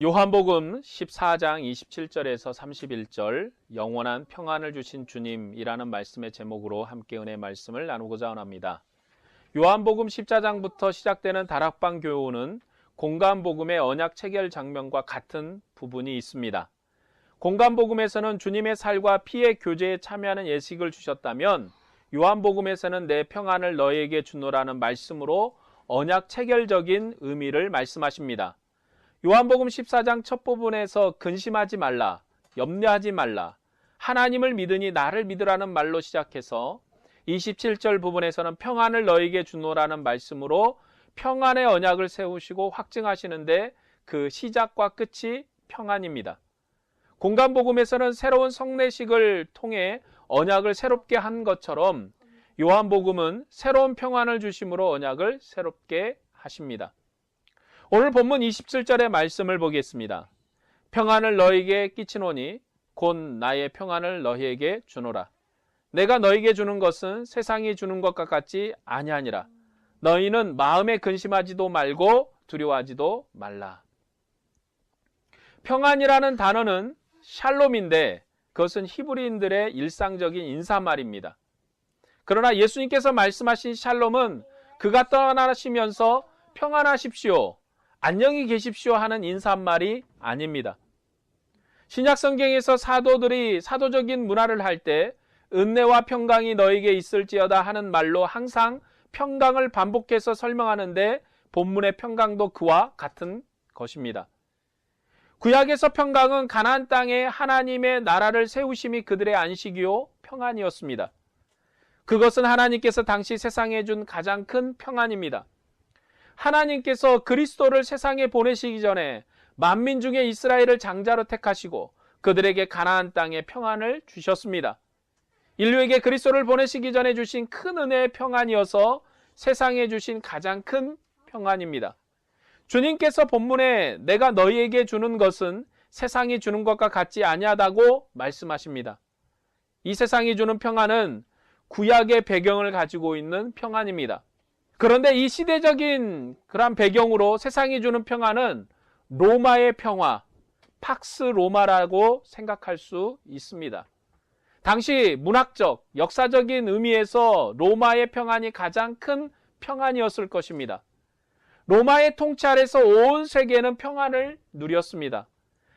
요한복음 14장 27절에서 31절 영원한 평안을 주신 주님이라는 말씀의 제목으로 함께 은혜 말씀을 나누고자 합니다. 요한복음 14장부터 시작되는 다락방 교훈은 공간복음의 언약 체결 장면과 같은 부분이 있습니다. 공간복음에서는 주님의 살과 피의 교제에 참여하는 예식을 주셨다면 요한복음에서는 내 평안을 너희에게 주노라는 말씀으로 언약 체결적인 의미를 말씀하십니다. 요한복음 14장 첫 부분에서 근심하지 말라, 염려하지 말라, 하나님을 믿으니 나를 믿으라는 말로 시작해서 27절 부분에서는 평안을 너희에게 주노라는 말씀으로 평안의 언약을 세우시고 확증하시는데 그 시작과 끝이 평안입니다. 공간복음에서는 새로운 성례식을 통해 언약을 새롭게 한 것처럼 요한복음은 새로운 평안을 주심으로 언약을 새롭게 하십니다. 오늘 본문 27절의 말씀을 보겠습니다. 평안을 너희에게 끼치노니 곧 나의 평안을 너희에게 주노라. 내가 너희에게 주는 것은 세상이 주는 것과 같지 아니하니라. 너희는 마음에 근심하지도 말고 두려워하지도 말라. 평안이라는 단어는 샬롬인데 그것은 히브리인들의 일상적인 인사말입니다. 그러나 예수님께서 말씀하신 샬롬은 그가 떠나시면서 평안하십시오, 안녕히 계십시오 하는 인사말이 아닙니다. 신약성경에서 사도들이 사도적인 문화를 할 때 은혜와 평강이 너에게 있을지어다 하는 말로 항상 평강을 반복해서 설명하는데 본문의 평강도 그와 같은 것입니다. 구약에서 평강은 가나안 땅에 하나님의 나라를 세우심이 그들의 안식이요 평안이었습니다. 그것은 하나님께서 당시 세상에 준 가장 큰 평안입니다. 하나님께서 그리스도를 세상에 보내시기 전에 만민 중에 이스라엘을 장자로 택하시고 그들에게 가나안 땅에 평안을 주셨습니다. 인류에게 그리스도를 보내시기 전에 주신 큰 은혜의 평안이어서 세상에 주신 가장 큰 평안입니다. 주님께서 본문에 내가 너희에게 주는 것은 세상이 주는 것과 같지 아니하다고 말씀하십니다. 이 세상이 주는 평안은 구약의 배경을 가지고 있는 평안입니다. 그런데 이 시대적인 그런 배경으로 세상이 주는 평안은 로마의 평화, 팍스 로마라고 생각할 수 있습니다. 당시 문학적, 역사적인 의미에서 로마의 평안이 가장 큰 평안이었을 것입니다. 로마의 통치 아래서 온 세계는 평안을 누렸습니다.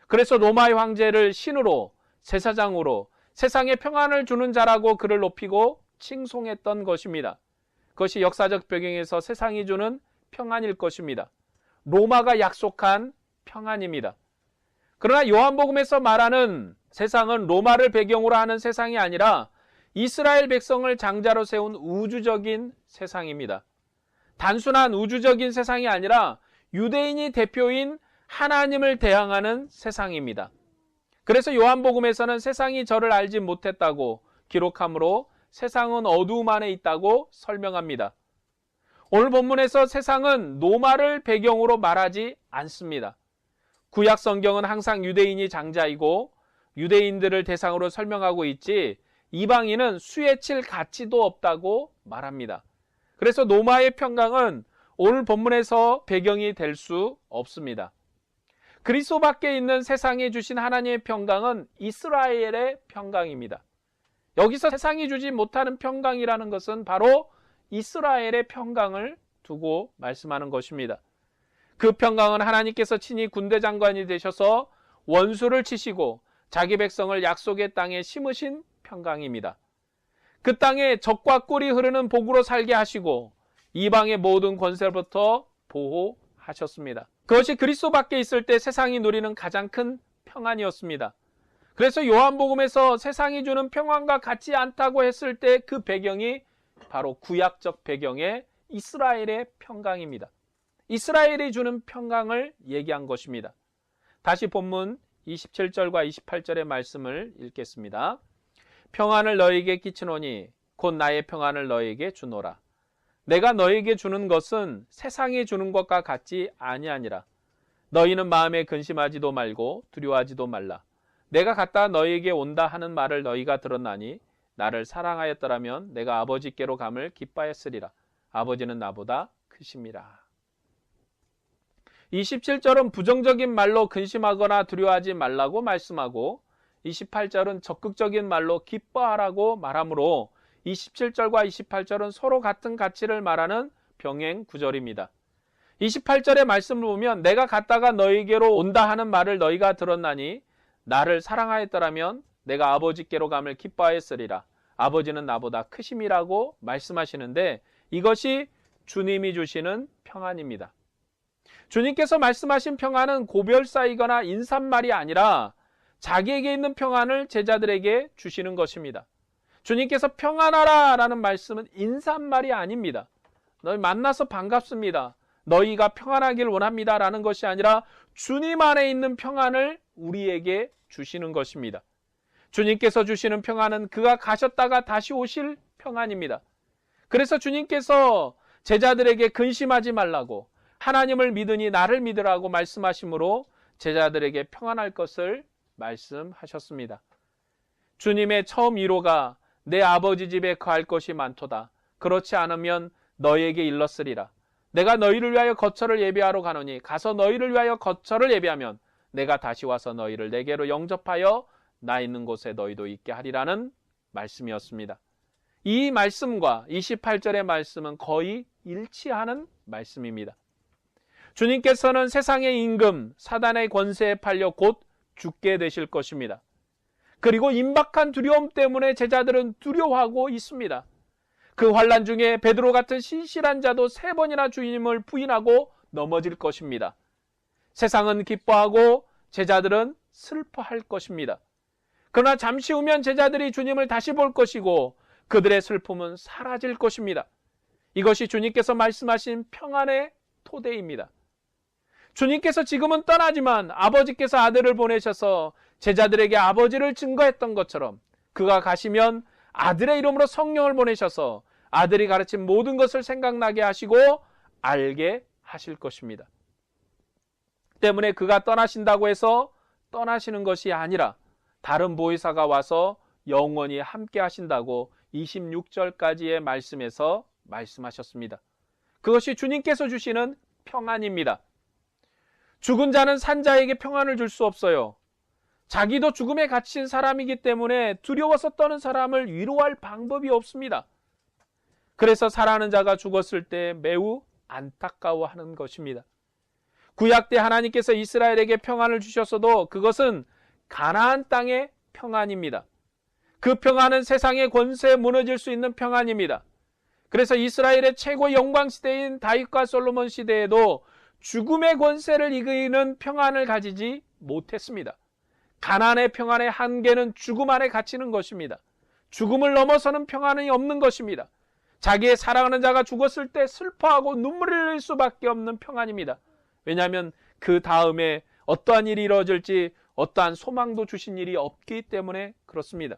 그래서 로마의 황제를 신으로, 제사장으로 세상에 평안을 주는 자라고 그를 높이고 칭송했던 것입니다. 그것이 역사적 배경에서 세상이 주는 평안일 것입니다. 로마가 약속한 평안입니다. 그러나 요한복음에서 말하는 세상은 로마를 배경으로 하는 세상이 아니라 이스라엘 백성을 장자로 세운 우주적인 세상입니다. 단순한 우주적인 세상이 아니라 유대인이 대표인 하나님을 대항하는 세상입니다. 그래서 요한복음에서는 세상이 저를 알지 못했다고 기록하므로 세상은 어두움 안에 있다고 설명합니다. 오늘 본문에서 세상은 로마를 배경으로 말하지 않습니다. 구약 성경은 항상 유대인이 장자이고 유대인들을 대상으로 설명하고 있지 이방인은 수에 칠 가치도 없다고 말합니다. 그래서 로마의 평강은 오늘 본문에서 배경이 될 수 없습니다. 그리스도 밖에 있는 세상에 주신 하나님의 평강은 이스라엘의 평강입니다. 여기서 세상이 주지 못하는 평강이라는 것은 바로 이스라엘의 평강을 두고 말씀하는 것입니다. 그 평강은 하나님께서 친히 군대 장관이 되셔서 원수를 치시고 자기 백성을 약속의 땅에 심으신 평강입니다. 그 땅에 적과 꿀이 흐르는 복으로 살게 하시고 이방의 모든 권세로부터 보호하셨습니다. 그것이 그리스도 밖에 있을 때 세상이 누리는 가장 큰 평안이었습니다. 그래서 요한복음에서 세상이 주는 평안과 같지 않다고 했을 때 그 배경이 바로 구약적 배경의 이스라엘의 평강입니다. 이스라엘이 주는 평강을 얘기한 것입니다. 다시 본문 27절과 28절의 말씀을 읽겠습니다. 평안을 너희에게 끼치노니 곧 나의 평안을 너희에게 주노라. 내가 너희에게 주는 것은 세상이 주는 것과 같지 아니하니라. 너희는 마음에 근심하지도 말고 두려워하지도 말라. 내가 갔다 너희에게 온다 하는 말을 너희가 들었나니 나를 사랑하였더라면 내가 아버지께로 감을 기뻐하였으리라. 아버지는 나보다 크심이라. 27절은 부정적인 말로 근심하거나 두려워하지 말라고 말씀하고 28절은 적극적인 말로 기뻐하라고 말하므로 27절과 28절은 서로 같은 가치를 말하는 병행 구절입니다. 28절의 말씀을 보면 내가 갔다가 너희에게로 온다 하는 말을 너희가 들었나니 나를 사랑하였더라면 내가 아버지께로 감을 기뻐하였으리라. 아버지는 나보다 크심이라고 말씀하시는데 이것이 주님이 주시는 평안입니다. 주님께서 말씀하신 평안은 고별사이거나 인사말이 아니라 자기에게 있는 평안을 제자들에게 주시는 것입니다. 주님께서 평안하라 라는 말씀은 인사말이 아닙니다. 너희 만나서 반갑습니다. 너희가 평안하길 원합니다 라는 것이 아니라 주님 안에 있는 평안을 우리에게 주시는 것입니다. 주님께서 주시는 평안은 그가 가셨다가 다시 오실 평안입니다. 그래서 주님께서 제자들에게 근심하지 말라고 하나님을 믿으니 나를 믿으라고 말씀하시므로 제자들에게 평안할 것을 말씀하셨습니다. 주님의 처음 위로가 내 아버지 집에 거할 것이 많도다. 그렇지 않으면 너희에게 일렀으리라. 내가 너희를 위하여 거처를 예비하러 가노니 가서 너희를 위하여 거처를 예비하면 내가 다시 와서 너희를 내게로 영접하여 나 있는 곳에 너희도 있게 하리라는 말씀이었습니다. 이 말씀과 28절의 말씀은 거의 일치하는 말씀입니다. 주님께서는 세상의 임금, 사단의 권세에 팔려 곧 죽게 되실 것입니다. 그리고 임박한 두려움 때문에 제자들은 두려워하고 있습니다. 그 환난 중에 베드로 같은 신실한 자도 3번이나 주님을 부인하고 넘어질 것입니다. 세상은 기뻐하고 제자들은 슬퍼할 것입니다. 그러나 잠시 후면 제자들이 주님을 다시 볼 것이고 그들의 슬픔은 사라질 것입니다. 이것이 주님께서 말씀하신 평안의 토대입니다. 주님께서 지금은 떠나지만 아버지께서 아들을 보내셔서 제자들에게 아버지를 증거했던 것처럼 그가 가시면 아들의 이름으로 성령을 보내셔서 아들이 가르친 모든 것을 생각나게 하시고 알게 하실 것입니다. 때문에 그가 떠나신다고 해서 떠나시는 것이 아니라 다른 보혜사가 와서 영원히 함께 하신다고 26절까지의 말씀에서 말씀하셨습니다. 그것이 주님께서 주시는 평안입니다. 죽은 자는 산 자에게 평안을 줄 수 없어요. 자기도 죽음에 갇힌 사람이기 때문에 두려워서 떠는 사람을 위로할 방법이 없습니다. 그래서 살아가는 자가 죽었을 때 매우 안타까워하는 것입니다. 구약 때 하나님께서 이스라엘에게 평안을 주셨어도 그것은 가나안 땅의 평안입니다. 그 평안은 세상의 권세에 무너질 수 있는 평안입니다. 그래서 이스라엘의 최고 영광 시대인 다윗과 솔로몬 시대에도 죽음의 권세를 이기는 평안을 가지지 못했습니다. 가나안의 평안의 한계는 죽음 안에 갇히는 것입니다. 죽음을 넘어서는 평안이 없는 것입니다. 자기의 사랑하는 자가 죽었을 때 슬퍼하고 눈물을 흘릴 수밖에 없는 평안입니다. 왜냐하면 그 다음에 어떠한 일이 이루어질지 어떠한 소망도 주신 일이 없기 때문에 그렇습니다.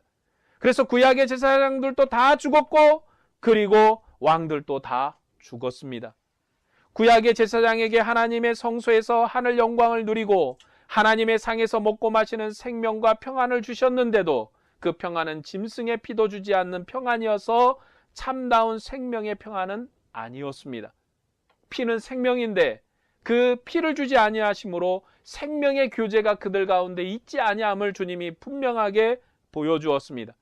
그래서 구약의 제사장들도 다 죽었고 그리고 왕들도 다 죽었습니다. 구약의 제사장에게 하나님의 성소에서 하늘 영광을 누리고 하나님의 상에서 먹고 마시는 생명과 평안을 주셨는데도 그 평안은 짐승의 피도 주지 않는 평안이어서 참다운 생명의 평안은 아니었습니다. 피는 생명인데 그 피를 주지 아니하심으로 생명의 교제가 그들 가운데 있지 아니함을 주님이 분명하게 보여주었습니다.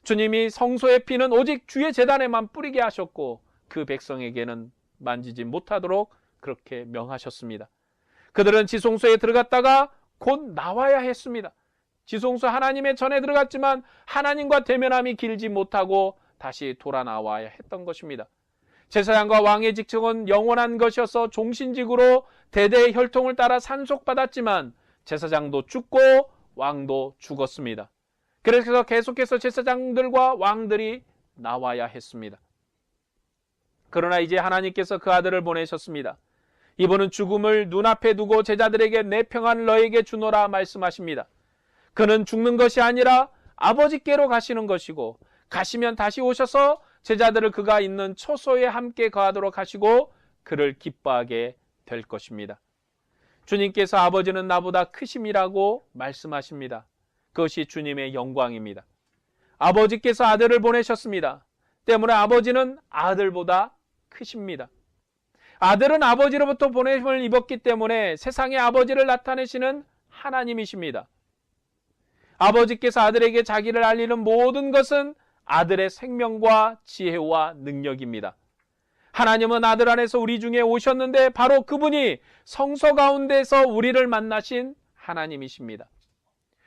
주님이 성소의 피는 오직 주의 제단에만 뿌리게 하셨고 그 백성에게는 만지지 못하도록 그렇게 명하셨습니다. 그들은 지성소에 들어갔다가 곧 나와야 했습니다. 지성소 하나님의 전에 들어갔지만 하나님과 대면함이 길지 못하고 다시 돌아 나와야 했던 것입니다. 제사장과 왕의 직책은 영원한 것이어서 종신직으로 대대의 혈통을 따라 산속받았지만 제사장도 죽고 왕도 죽었습니다. 그래서 계속해서 제사장들과 왕들이 나와야 했습니다. 그러나 이제 하나님께서 그 아들을 보내셨습니다. 이분은 죽음을 눈앞에 두고 제자들에게 내 평안을 너에게 주노라 말씀하십니다. 그는 죽는 것이 아니라 아버지께로 가시는 것이고 가시면 다시 오셔서 제자들을 그가 있는 초소에 함께 거하도록 하시고 그를 기뻐하게 될 것입니다. 주님께서 아버지는 나보다 크심이라고 말씀하십니다. 그것이 주님의 영광입니다. 아버지께서 아들을 보내셨습니다. 때문에 아버지는 아들보다 크십니다. 아들은 아버지로부터 보냄을 입었기 때문에 세상의 아버지를 나타내시는 하나님이십니다. 아버지께서 아들에게 자기를 알리는 모든 것은 아들의 생명과 지혜와 능력입니다. 하나님은 아들 안에서 우리 중에 오셨는데 바로 그분이 성소 가운데서 우리를 만나신 하나님이십니다.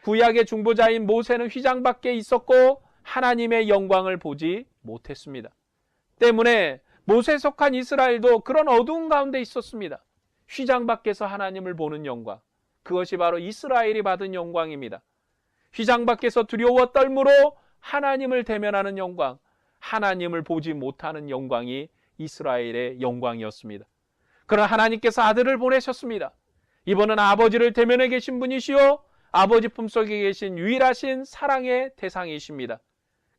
구약의 중보자인 모세는 휘장 밖에 있었고 하나님의 영광을 보지 못했습니다. 때문에 모세에 속한 이스라엘도 그런 어두운 가운데 있었습니다. 휘장 밖에서 하나님을 보는 영광, 그것이 바로 이스라엘이 받은 영광입니다. 휘장 밖에서 두려워 떨므로 하나님을 대면하는 영광, 하나님을 보지 못하는 영광이 이스라엘의 영광이었습니다. 그러나 하나님께서 아들을 보내셨습니다. 이분은 아버지를 대면해 계신 분이시요 아버지 품속에 계신 유일하신 사랑의 대상이십니다.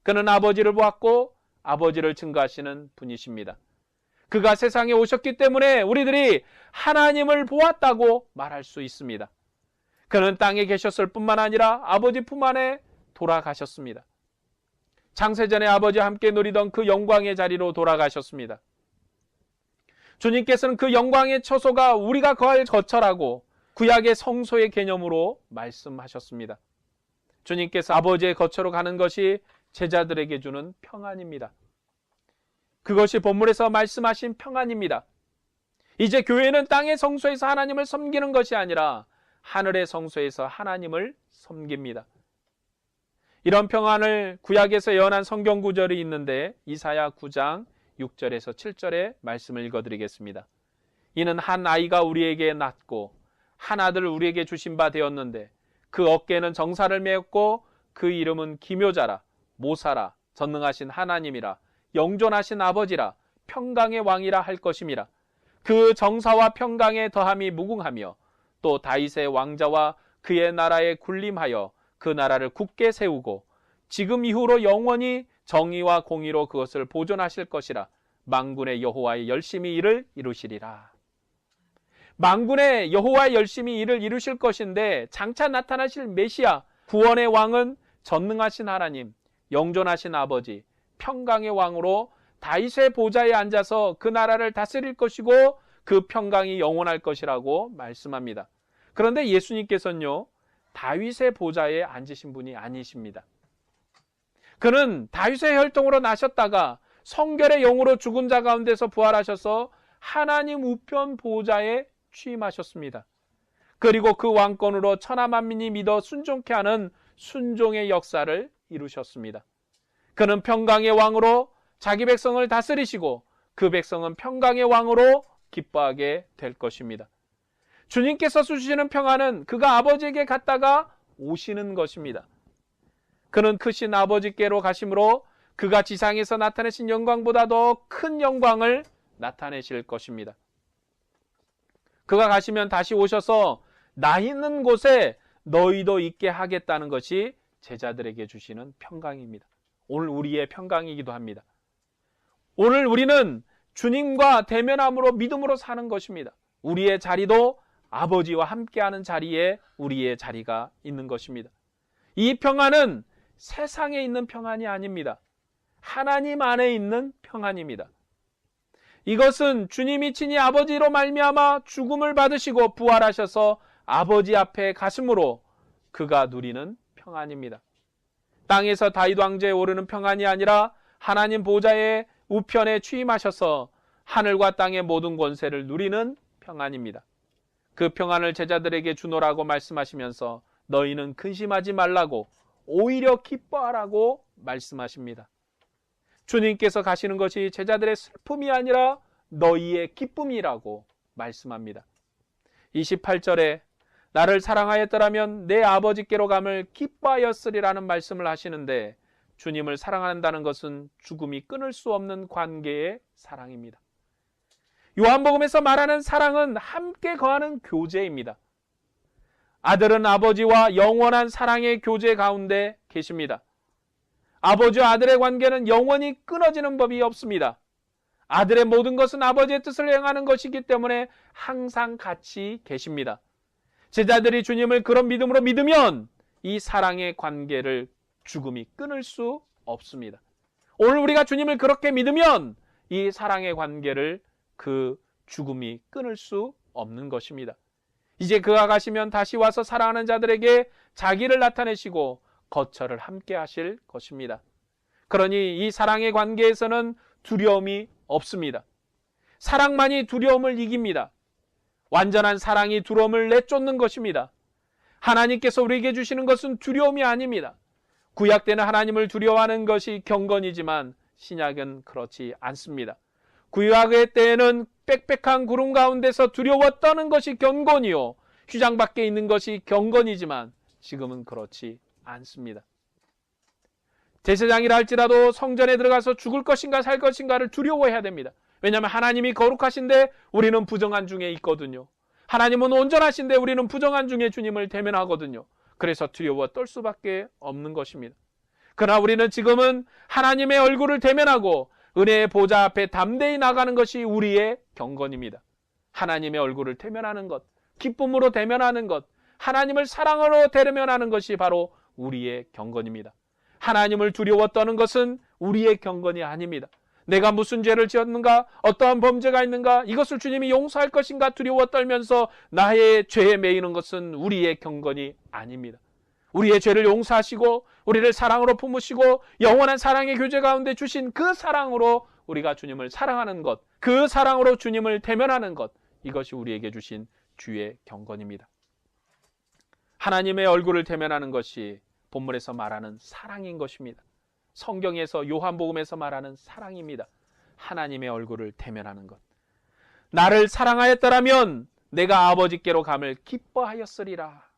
그는 아버지를 보았고 아버지를 증거하시는 분이십니다. 그가 세상에 오셨기 때문에 우리들이 하나님을 보았다고 말할 수 있습니다. 그는 땅에 계셨을 뿐만 아니라 아버지 품 안에 돌아가셨습니다. 창세전에 아버지와 함께 누리던 그 영광의 자리로 돌아가셨습니다. 주님께서는 그 영광의 처소가 우리가 거할 거처라고 구약의 성소의 개념으로 말씀하셨습니다. 주님께서 아버지의 거처로 가는 것이 제자들에게 주는 평안입니다. 그것이 본문에서 말씀하신 평안입니다. 이제 교회는 땅의 성소에서 하나님을 섬기는 것이 아니라 하늘의 성소에서 하나님을 섬깁니다. 이런 평안을 구약에서 예언한 성경 구절이 있는데 이사야 9장 6절에서 7절의 말씀을 읽어드리겠습니다. 이는 한 아이가 우리에게 낳고 한 아들을 우리에게 주신 바 되었는데 그 어깨에는 정사를 메었고 그 이름은 기묘자라 모사라 전능하신 하나님이라 영존하신 아버지라 평강의 왕이라 할 것임이라. 그 정사와 평강의 더함이 무궁하며 또 다윗의 왕자와 그의 나라에 군림하여 그 나라를 굳게 세우고 지금 이후로 영원히 정의와 공의로 그것을 보존하실 것이라. 만군의 여호와의 열심히 일을 이루시리라. 만군의 여호와의 열심히 일을 이루실 것인데 장차 나타나실 메시아 구원의 왕은 전능하신 하나님, 영존하신 아버지, 평강의 왕으로 다윗의 보좌에 앉아서 그 나라를 다스릴 것이고 그 평강이 영원할 것이라고 말씀합니다. 그런데 예수님께서는요, 다윗의 보좌에 앉으신 분이 아니십니다. 그는 다윗의 혈통으로 나셨다가 성결의 영으로 죽은 자 가운데서 부활하셔서 하나님 우편 보좌에 취임하셨습니다. 그리고 그 왕권으로 천하 만민이 믿어 순종케 하는 순종의 역사를 이루셨습니다. 그는 평강의 왕으로 자기 백성을 다스리시고 그 백성은 평강의 왕으로 기뻐하게 될 것입니다. 주님께서 주시는 평안은 그가 아버지에게 갔다가 오시는 것입니다. 그는 크신 아버지께로 가심으로 그가 지상에서 나타내신 영광보다 더 큰 영광을 나타내실 것입니다. 그가 가시면 다시 오셔서 나 있는 곳에 너희도 있게 하겠다는 것이 제자들에게 주시는 평강입니다. 오늘 우리의 평강이기도 합니다. 오늘 우리는 주님과 대면함으로 믿음으로 사는 것입니다. 우리의 자리도 아버지와 함께하는 자리에 우리의 자리가 있는 것입니다. 이 평안은 세상에 있는 평안이 아닙니다. 하나님 안에 있는 평안입니다. 이것은 주님이 친히 아버지로 말미암아 죽음을 받으시고 부활하셔서 아버지 앞에 가심으로 그가 누리는 평안입니다. 땅에서 다윗 왕제에 오르는 평안이 아니라 하나님 보좌의 우편에 취임하셔서 하늘과 땅의 모든 권세를 누리는 평안입니다. 그 평안을 제자들에게 주노라고 말씀하시면서 너희는 근심하지 말라고 오히려 기뻐하라고 말씀하십니다. 주님께서 가시는 것이 제자들의 슬픔이 아니라 너희의 기쁨이라고 말씀합니다. 28절에 나를 사랑하였더라면 내 아버지께로 감을 기뻐하였으리라는 말씀을 하시는데 주님을 사랑한다는 것은 죽음이 끊을 수 없는 관계의 사랑입니다. 요한복음에서 말하는 사랑은 함께 거하는 교제입니다. 아들은 아버지와 영원한 사랑의 교제 가운데 계십니다. 아버지와 아들의 관계는 영원히 끊어지는 법이 없습니다. 아들의 모든 것은 아버지의 뜻을 행하는 것이기 때문에 항상 같이 계십니다. 제자들이 주님을 그런 믿음으로 믿으면 이 사랑의 관계를 죽음이 끊을 수 없습니다. 오늘 우리가 주님을 그렇게 믿으면 이 사랑의 관계를 그 죽음이 끊을 수 없는 것입니다. 이제 그가 가시면 다시 와서 사랑하는 자들에게 자기를 나타내시고 거처를 함께 하실 것입니다. 그러니 이 사랑의 관계에서는 두려움이 없습니다. 사랑만이 두려움을 이깁니다. 완전한 사랑이 두려움을 내쫓는 것입니다. 하나님께서 우리에게 주시는 것은 두려움이 아닙니다. 구약 때는 하나님을 두려워하는 것이 경건이지만 신약은 그렇지 않습니다. 구약의 때에는 빽빽한 구름 가운데서 두려워 떠는 것이 경건이요, 휘장 밖에 있는 것이 경건이지만 지금은 그렇지 않습니다. 제사장이라 할지라도 성전에 들어가서 죽을 것인가 살 것인가를 두려워해야 됩니다. 왜냐하면 하나님이 거룩하신데 우리는 부정한 중에 있거든요. 하나님은 온전하신데 우리는 부정한 중에 주님을 대면하거든요. 그래서 두려워 떨 수밖에 없는 것입니다. 그러나 우리는 지금은 하나님의 얼굴을 대면하고 은혜의 보좌 앞에 담대히 나가는 것이 우리의 경건입니다. 하나님의 얼굴을 대면하는 것, 기쁨으로 대면하는 것, 하나님을 사랑으로 대면하는 것이 바로 우리의 경건입니다. 하나님을 두려워 떠는 것은 우리의 경건이 아닙니다. 내가 무슨 죄를 지었는가, 어떠한 범죄가 있는가, 이것을 주님이 용서할 것인가 두려워 떨면서 나의 죄에 매이는 것은 우리의 경건이 아닙니다. 우리의 죄를 용서하시고 우리를 사랑으로 품으시고 영원한 사랑의 교제 가운데 주신 그 사랑으로 우리가 주님을 사랑하는 것, 그 사랑으로 주님을 대면하는 것, 이것이 우리에게 주신 주의 경건입니다. 하나님의 얼굴을 대면하는 것이 본문에서 말하는 사랑인 것입니다. 성경에서 요한복음에서 말하는 사랑입니다. 하나님의 얼굴을 대면하는 것. 나를 사랑하였더라면 내가 아버지께로 감을 기뻐하였으리라.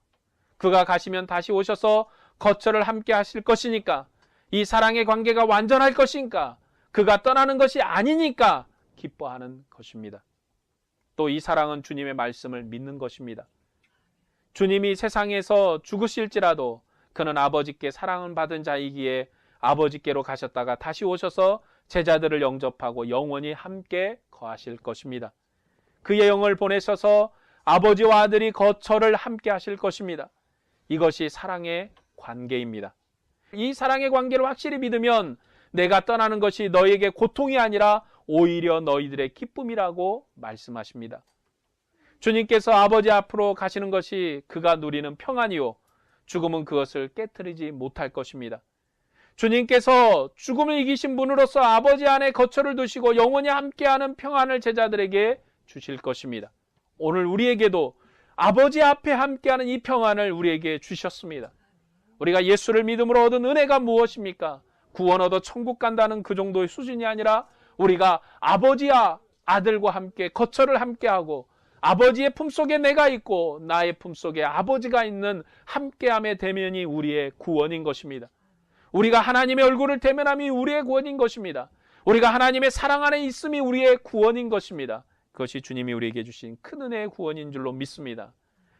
그가 가시면 다시 오셔서 거처를 함께 하실 것이니까, 이 사랑의 관계가 완전할 것이니까, 그가 떠나는 것이 아니니까 기뻐하는 것입니다. 또 이 사랑은 주님의 말씀을 믿는 것입니다. 주님이 세상에서 죽으실지라도 그는 아버지께 사랑을 받은 자이기에 아버지께로 가셨다가 다시 오셔서 제자들을 영접하고 영원히 함께 거하실 것입니다. 그의 영을 보내셔서 아버지와 아들이 거처를 함께 하실 것입니다. 이것이 사랑의 관계입니다. 이 사랑의 관계를 확실히 믿으면 내가 떠나는 것이 너희에게 고통이 아니라 오히려 너희들의 기쁨이라고 말씀하십니다. 주님께서 아버지 앞으로 가시는 것이 그가 누리는 평안이요, 죽음은 그것을 깨트리지 못할 것입니다. 주님께서 죽음을 이기신 분으로서 아버지 안에 거처를 두시고 영원히 함께하는 평안을 제자들에게 주실 것입니다. 오늘 우리에게도 아버지 앞에 함께하는 이 평안을 우리에게 주셨습니다. 우리가 예수를 믿음으로 얻은 은혜가 무엇입니까? 구원 얻어 천국 간다는 그 정도의 수준이 아니라 우리가 아버지와 아들과 함께 거처를 함께하고 아버지의 품속에 내가 있고 나의 품속에 아버지가 있는 함께함의 대면이 우리의 구원인 것입니다. 우리가 하나님의 얼굴을 대면함이 우리의 구원인 것입니다. 우리가 하나님의 사랑 안에 있음이 우리의 구원인 것입니다. 그것이 주님이 우리에게 주신 큰 은혜의 구원인 줄로 믿습니다.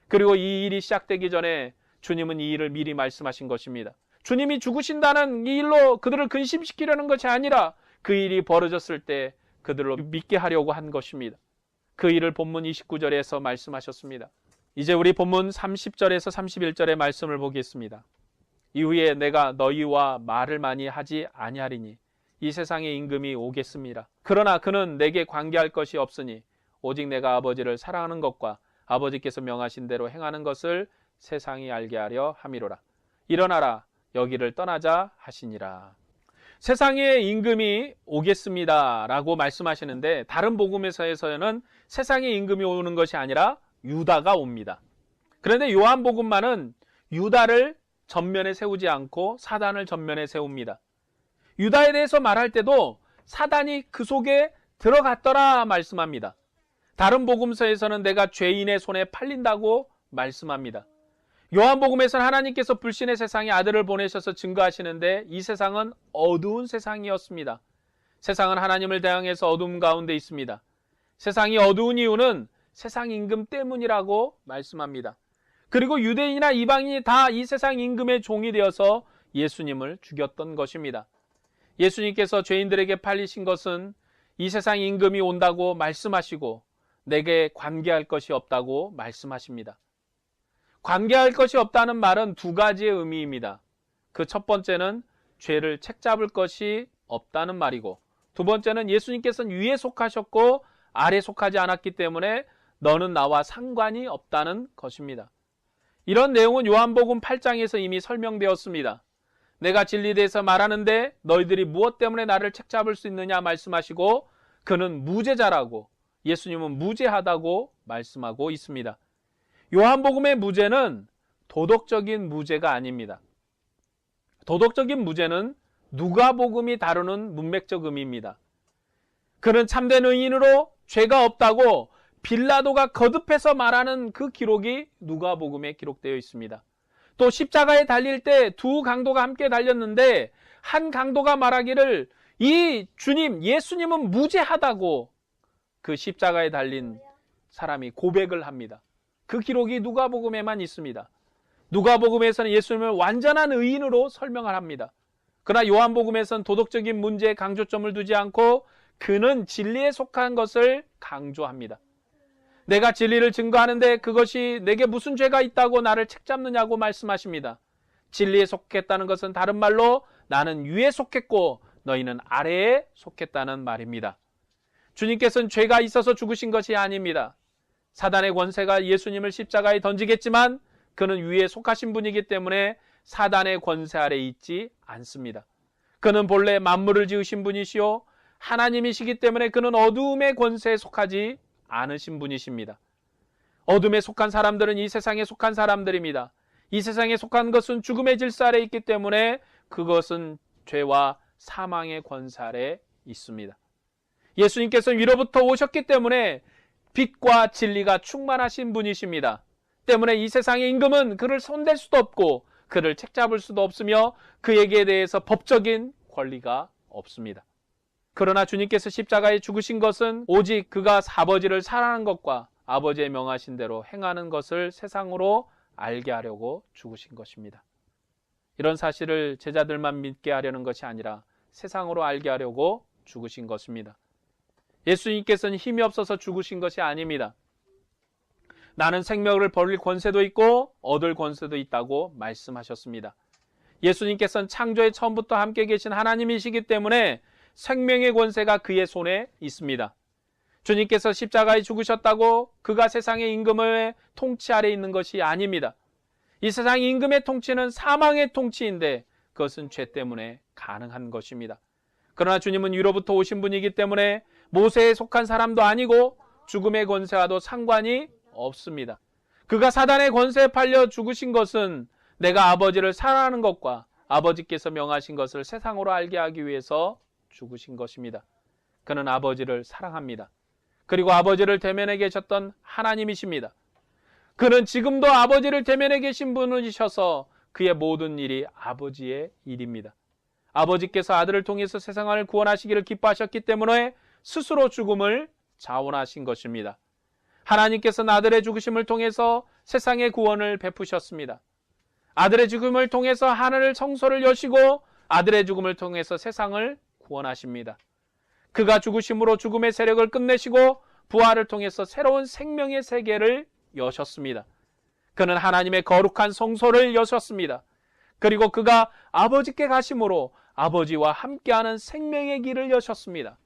그리고 이 일이 시작되기 전에 주님은 이 일을 미리 말씀하신 것입니다. 주님이 죽으신다는 이 일로 그들을 근심시키려는 것이 아니라 그 일이 벌어졌을 때 그들을 믿게 하려고 한 것입니다. 그 일을 본문 29절에서 말씀하셨습니다. 이제 우리 본문 30절에서 31절의 말씀을 보겠습니다. 이후에 내가 너희와 말을 많이 하지 아니하리니 이 세상의 임금이 오겠습니다. 그러나 그는 내게 관계할 것이 없으니 오직 내가 아버지를 사랑하는 것과 아버지께서 명하신 대로 행하는 것을 세상이 알게 하려 함이로라. 일어나라, 여기를 떠나자 하시니라. 세상의 임금이 오겠습니다 라고 말씀하시는데, 다른 복음에서는 세상의 임금이 오는 것이 아니라 유다가 옵니다. 그런데 요한복음만은 유다를 전면에 세우지 않고 사단을 전면에 세웁니다. 유다에 대해서 말할 때도 사단이 그 속에 들어갔더라 말씀합니다. 다른 복음서에서는 내가 죄인의 손에 팔린다고 말씀합니다. 요한복음에서는 하나님께서 불신의 세상에 아들을 보내셔서 증거하시는데 이 세상은 어두운 세상이었습니다. 세상은 하나님을 대항해서 어둠 가운데 있습니다. 세상이 어두운 이유는 세상 임금 때문이라고 말씀합니다. 그리고 유대인이나 이방인이 다 이 세상 임금의 종이 되어서 예수님을 죽였던 것입니다. 예수님께서 죄인들에게 팔리신 것은 이 세상 임금이 온다고 말씀하시고 내게 관계할 것이 없다고 말씀하십니다. 관계할 것이 없다는 말은 두 가지의 의미입니다. 그 첫 번째는 죄를 책잡을 것이 없다는 말이고, 두 번째는 예수님께서는 위에 속하셨고 아래 속하지 않았기 때문에 너는 나와 상관이 없다는 것입니다. 이런 내용은 요한복음 8장에서 이미 설명되었습니다. 내가 진리에 대해서 말하는데 너희들이 무엇 때문에 나를 책잡을 수 있느냐 말씀하시고 그는 무죄자라고, 예수님은 무죄하다고 말씀하고 있습니다. 요한복음의 무죄는 도덕적인 무죄가 아닙니다. 도덕적인 무죄는 누가복음이 다루는 문맥적 의미입니다. 그는 참된 의인으로 죄가 없다고 빌라도가 거듭해서 말하는 그 기록이 누가복음에 기록되어 있습니다. 또 십자가에 달릴 때 두 강도가 함께 달렸는데 한 강도가 말하기를 이 주님, 예수님은 무죄하다고 그 십자가에 달린 사람이 고백을 합니다. 그 기록이 누가복음에만 있습니다. 누가복음에서는 예수님을 완전한 의인으로 설명을 합니다. 그러나 요한복음에서는 도덕적인 문제에 강조점을 두지 않고 그는 진리에 속한 것을 강조합니다. 내가 진리를 증거하는데 그것이 내게 무슨 죄가 있다고 나를 책잡느냐고 말씀하십니다. 진리에 속했다는 것은 다른 말로 나는 위에 속했고 너희는 아래에 속했다는 말입니다. 주님께서는 죄가 있어서 죽으신 것이 아닙니다. 사단의 권세가 예수님을 십자가에 던지겠지만 그는 위에 속하신 분이기 때문에 사단의 권세 아래 있지 않습니다. 그는 본래 만물을 지으신 분이시요 하나님이시기 때문에 그는 어두움의 권세에 속하지 않으신 분이십니다. 어둠에 속한 사람들은 이 세상에 속한 사람들입니다. 이 세상에 속한 것은 죽음의 질서 아래 있기 때문에 그것은 죄와 사망의 권세 아래 있습니다. 예수님께서는 위로부터 오셨기 때문에 빛과 진리가 충만하신 분이십니다. 때문에 이 세상의 임금은 그를 손댈 수도 없고 그를 책잡을 수도 없으며 그에게 대해서 법적인 권리가 없습니다. 그러나 주님께서 십자가에 죽으신 것은 오직 그가 아버지를 사랑하는 것과 아버지의 명하신 대로 행하는 것을 세상으로 알게 하려고 죽으신 것입니다. 이런 사실을 제자들만 믿게 하려는 것이 아니라 세상으로 알게 하려고 죽으신 것입니다. 예수님께서는 힘이 없어서 죽으신 것이 아닙니다. 나는 생명을 버릴 권세도 있고 얻을 권세도 있다고 말씀하셨습니다. 예수님께서는 창조의 처음부터 함께 계신 하나님이시기 때문에 생명의 권세가 그의 손에 있습니다. 주님께서 십자가에 죽으셨다고 그가 세상의 임금의 통치 아래 있는 것이 아닙니다. 이 세상의 임금의 통치는 사망의 통치인데 그것은 죄 때문에 가능한 것입니다. 그러나 주님은 위로부터 오신 분이기 때문에 모세에 속한 사람도 아니고 죽음의 권세와도 상관이 없습니다. 그가 사단의 권세에 팔려 죽으신 것은 내가 아버지를 사랑하는 것과 아버지께서 명하신 것을 세상으로 알게 하기 위해서 죽으신 것입니다. 그는 아버지를 사랑합니다. 그리고 아버지를 대면해 계셨던 하나님이십니다. 그는 지금도 아버지를 대면해 계신 분이셔서 그의 모든 일이 아버지의 일입니다. 아버지께서 아들을 통해서 세상을 구원하시기를 기뻐하셨기 때문에 스스로 죽음을 자원하신 것입니다. 하나님께서는 아들의 죽으심을 통해서 세상의 구원을 베푸셨습니다. 아들의 죽음을 통해서 하늘 성소를 여시고 아들의 죽음을 통해서 세상을 구원하십니다. 그가 죽으심으로 죽음의 세력을 끝내시고 부활을 통해서 새로운 생명의 세계를 여셨습니다. 그는 하나님의 거룩한 성소를 여셨습니다. 그리고 그가 아버지께 가심으로 아버지와 함께하는 생명의 길을 여셨습니다.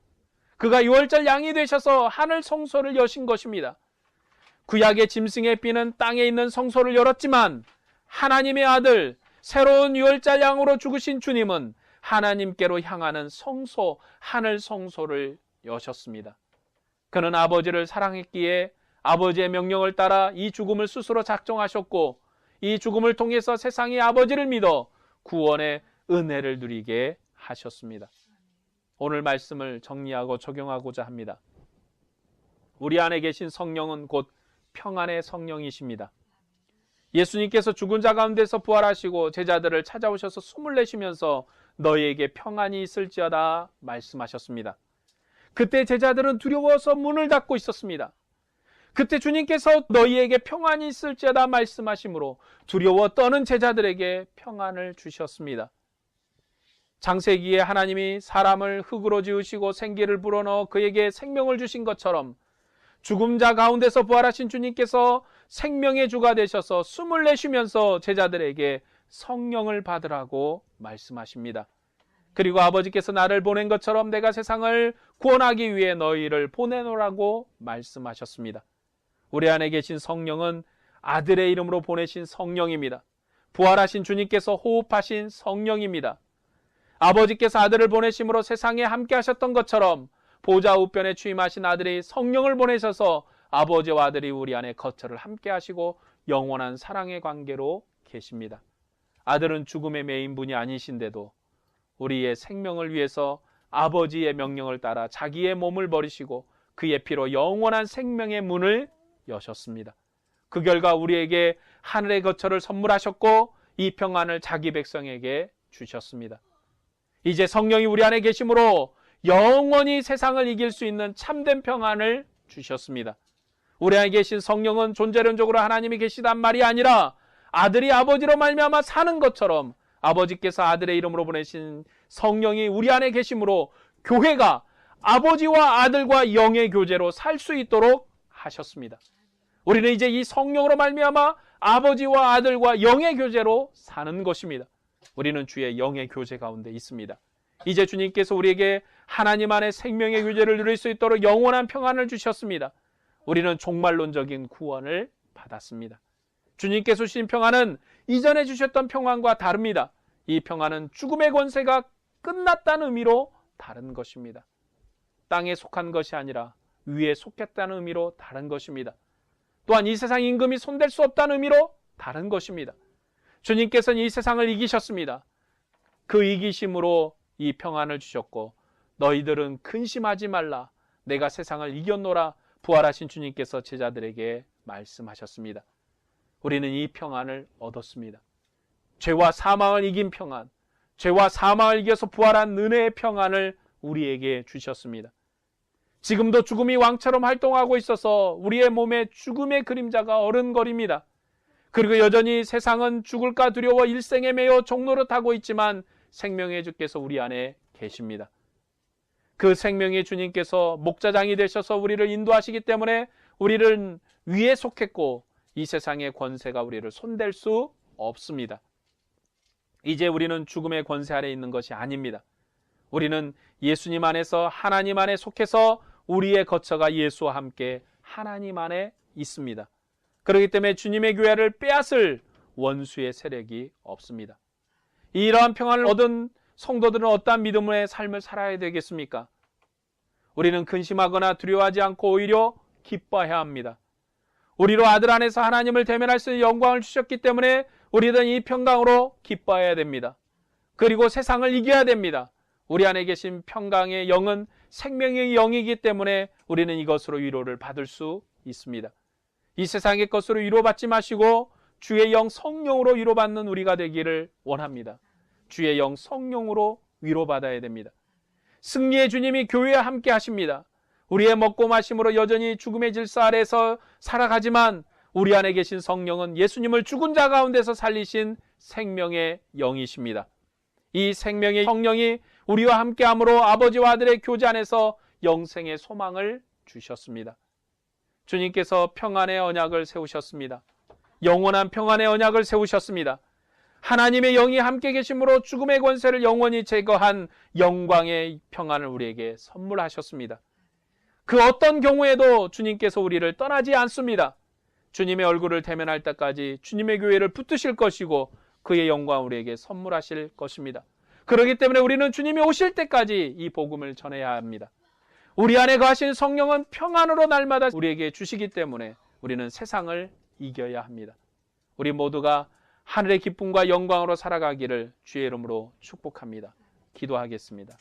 그가 유월절 양이 되셔서 하늘 성소를 여신 것입니다. 구약의 짐승의 피는 땅에 있는 성소를 열었지만 하나님의 아들, 새로운 유월절 양으로 죽으신 주님은 하나님께로 향하는 성소, 하늘 성소를 여셨습니다. 그는 아버지를 사랑했기에 아버지의 명령을 따라 이 죽음을 스스로 작정하셨고 이 죽음을 통해서 세상의 아버지를 믿어 구원의 은혜를 누리게 하셨습니다. 오늘 말씀을 정리하고 적용하고자 합니다. 우리 안에 계신 성령은 곧 평안의 성령이십니다. 예수님께서 죽은 자 가운데서 부활하시고 제자들을 찾아오셔서 숨을 내쉬면서 너희에게 평안이 있을지어다 말씀하셨습니다. 그때 제자들은 두려워서 문을 닫고 있었습니다. 그때 주님께서 너희에게 평안이 있을지어다 말씀하시므로 두려워 떠는 제자들에게 평안을 주셨습니다. 창세기에 하나님이 사람을 흙으로 지으시고 생기를 불어넣어 그에게 생명을 주신 것처럼 죽은 자 가운데서 부활하신 주님께서 생명의 주가 되셔서 숨을 내쉬면서 제자들에게 성령을 받으라고 말씀하십니다. 그리고 아버지께서 나를 보낸 것처럼 내가 세상을 구원하기 위해 너희를 보내노라고 말씀하셨습니다. 우리 안에 계신 성령은 아들의 이름으로 보내신 성령입니다. 부활하신 주님께서 호흡하신 성령입니다. 아버지께서 아들을 보내심으로 세상에 함께 하셨던 것처럼 보좌 우편에 취임하신 아들이 성령을 보내셔서 아버지와 아들이 우리 안에 거처를 함께 하시고 영원한 사랑의 관계로 계십니다. 아들은 죽음의 매인분이 아니신데도 우리의 생명을 위해서 아버지의 명령을 따라 자기의 몸을 버리시고 그의 피로 영원한 생명의 문을 여셨습니다. 그 결과 우리에게 하늘의 거처를 선물하셨고 이 평안을 자기 백성에게 주셨습니다. 이제 성령이 우리 안에 계심으로 영원히 세상을 이길 수 있는 참된 평안을 주셨습니다. 우리 안에 계신 성령은 존재론적으로 하나님이 계시단 말이 아니라 아들이 아버지로 말미암아 사는 것처럼 아버지께서 아들의 이름으로 보내신 성령이 우리 안에 계심으로 교회가 아버지와 아들과 영의 교제로 살 수 있도록 하셨습니다. 우리는 이제 이 성령으로 말미암아 아버지와 아들과 영의 교제로 사는 것입니다. 우리는 주의 영의 교제 가운데 있습니다. 이제 주님께서 우리에게 하나님 안에 생명의 교제를 누릴 수 있도록 영원한 평안을 주셨습니다. 우리는 종말론적인 구원을 받았습니다. 주님께서 주신 평안은 이전에 주셨던 평안과 다릅니다. 이 평안은 죽음의 권세가 끝났다는 의미로 다른 것입니다. 땅에 속한 것이 아니라 위에 속했다는 의미로 다른 것입니다. 또한 이 세상 임금이 손댈 수 없다는 의미로 다른 것입니다. 주님께서는 이 세상을 이기셨습니다. 그 이기심으로 이 평안을 주셨고 너희들은 근심하지 말라. 내가 세상을 이겼노라. 부활하신 주님께서 제자들에게 말씀하셨습니다. 우리는 이 평안을 얻었습니다. 죄와 사망을 이긴 평안, 죄와 사망을 이겨서 부활한 은혜의 평안을 우리에게 주셨습니다. 지금도 죽음이 왕처럼 활동하고 있어서 우리의 몸에 죽음의 그림자가 어른거립니다. 그리고 여전히 세상은 죽을까 두려워 일생에 매여 종노릇하고 있지만 생명의 주께서 우리 안에 계십니다. 그 생명의 주님께서 목자장이 되셔서 우리를 인도하시기 때문에 우리는 위에 속했고 이 세상의 권세가 우리를 손댈 수 없습니다. 이제 우리는 죽음의 권세 아래 있는 것이 아닙니다. 우리는 예수님 안에서 하나님 안에 속해서 우리의 거처가 예수와 함께 하나님 안에 있습니다. 그렇기 때문에 주님의 교회를 빼앗을 원수의 세력이 없습니다. 이러한 평안을 얻은 성도들은 어떠한 믿음의 삶을 살아야 되겠습니까? 우리는 근심하거나 두려워하지 않고 오히려 기뻐해야 합니다. 우리로 아들 안에서 하나님을 대면할 수 있는 영광을 주셨기 때문에 우리는 이 평강으로 기뻐해야 됩니다. 그리고 세상을 이겨야 됩니다. 우리 안에 계신 평강의 영은 생명의 영이기 때문에 우리는 이것으로 위로를 받을 수 있습니다. 이 세상의 것으로 위로받지 마시고 주의 영 성령으로 위로받는 우리가 되기를 원합니다. 주의 영 성령으로 위로받아야 됩니다. 승리의 주님이 교회와 함께 하십니다. 우리의 먹고 마심으로 여전히 죽음의 질서 아래에서 살아가지만 우리 안에 계신 성령은 예수님을 죽은 자 가운데서 살리신 생명의 영이십니다. 이 생명의 성령이 우리와 함께함으로 아버지와 아들의 교제 안에서 영생의 소망을 주셨습니다. 주님께서 평안의 언약을 세우셨습니다. 영원한 평안의 언약을 세우셨습니다. 하나님의 영이 함께 계심으로 죽음의 권세를 영원히 제거한 영광의 평안을 우리에게 선물하셨습니다. 그 어떤 경우에도 주님께서 우리를 떠나지 않습니다. 주님의 얼굴을 대면할 때까지 주님의 교회를 붙드실 것이고 그의 영광을 우리에게 선물하실 것입니다. 그렇기 때문에 우리는 주님이 오실 때까지 이 복음을 전해야 합니다. 우리 안에 거하신 성령은 평안으로 날마다 우리에게 주시기 때문에 우리는 세상을 이겨야 합니다. 우리 모두가 하늘의 기쁨과 영광으로 살아가기를 주의 이름으로 축복합니다. 기도하겠습니다.